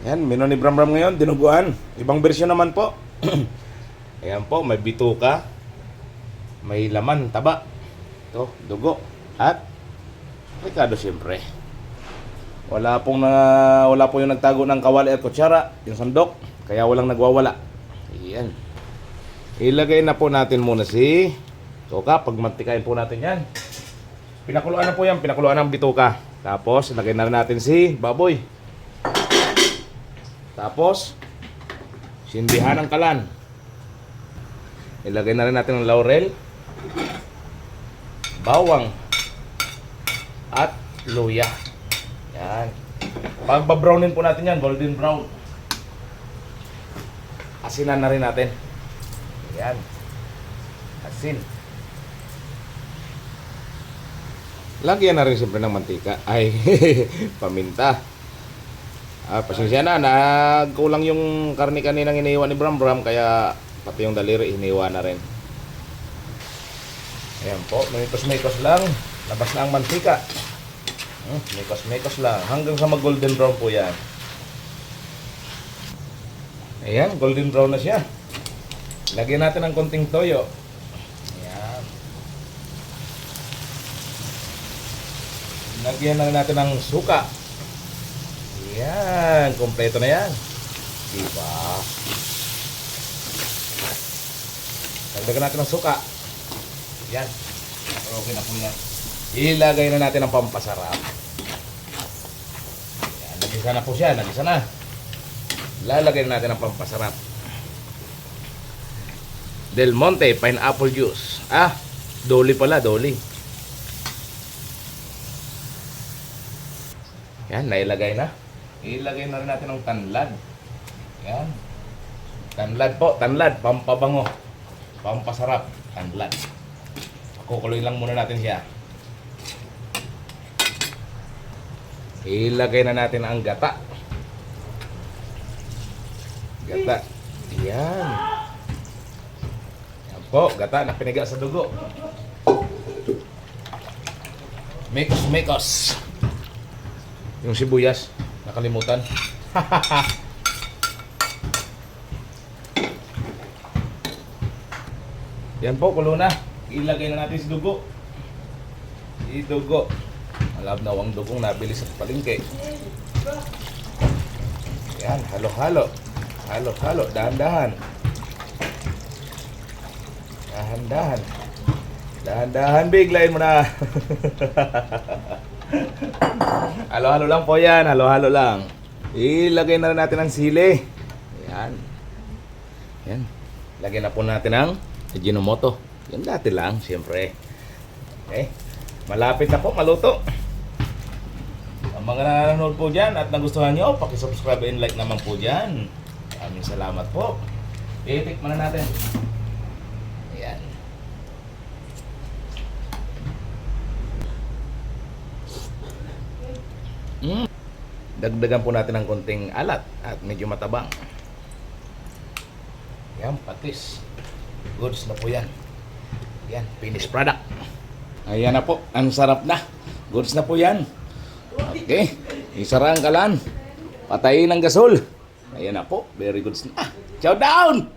Yan, menu ni Bram Bram ngayon, dinuguan. Ibang bersyon naman po. Ayan po, may bituka. May laman, taba. Ito, dugo. At ricado siyempre. Wala po yung nagtago ng kawali at kutsara, yung sandok. Kaya walang nagwawala. Ayan. Ilagay na po natin muna si bituka. Pagmantikain po natin yan. Pinakuluan na po yan, pinakuluan ng bituka. Tapos, ilagay na rin natin si baboy. Tapos, sindihan ng kalan. Ilagay na rin natin ang laurel, bawang, at luya. Yan. Pagbabrownin po natin yan, golden brown. Asinan na rin natin. Yan. Asin. Lagyan na rin siyempre ng mantika. Ay, paminta. Pasensya na, nagkulang yung karne kaninang iniwan ni Bram Bram, kaya pati yung daliri iniwan na rin. Ayan po, mekos-mekos lang. Labas na ang mantika. Mekos-mekos lang. Hanggang sa mag-golden brown po yan. Ayan, golden brown na siya. Lagyan natin ng konting toyo. Ayan. Lagyan lang natin ng suka. Yan, kompleto na yan. Diba? Dagdagan natin ng suka. Yan. Okay na po yan. Ilagay na natin ang pampasarap. Yan, nagisa na po siya. Nagisa na. Lalagay na natin ang pampasarap. Del Monte pineapple juice. Doli pala, doli. Yan, nailagay na. Ilagay na rin natin ang tanlad. Yan. Tanlad po, tanlad. Pampabango. Pampasarap. Tanlad. Kukuloy lang muna natin siya. Ilagay na natin ang gata. Gata. Yan. Yan po, gata na piniga sa dugo. Mekos-mekos. Yung sibuyas, nakalimutan. Yan po, kulo na. Ilagay na natin si dugo. Dugo. Malabnaw ang dugong nabili sa palengke. Yan, halo-halo. Halo-halo, dahan-dahan. Dahan-dahan. Dahan-dahan, biglayin mo na. Halo-halo lang po yan. Halo-halo lang. Ilagay na rin natin ang sili. Yan. Yan. Lagyan na po natin ang Ajinomoto. Yan dati lang, siyempre. Okay. Malapit na po, maluto. Ang mga nanonood po dyan at nagustuhan nyo, pakisubscribe and like naman po dyan. Maraming salamat po. Itikman na natin. Yan. Dagdagan po natin ng konting alat at medyo matabang. Yan, patis. Goods na po yan. Yan, finished product. Ayan na po, ang sarap na. Goods na po yan. Okay, isara ang kalan. Patayin ang gasol. Ayan na po, very goods na. Chow down!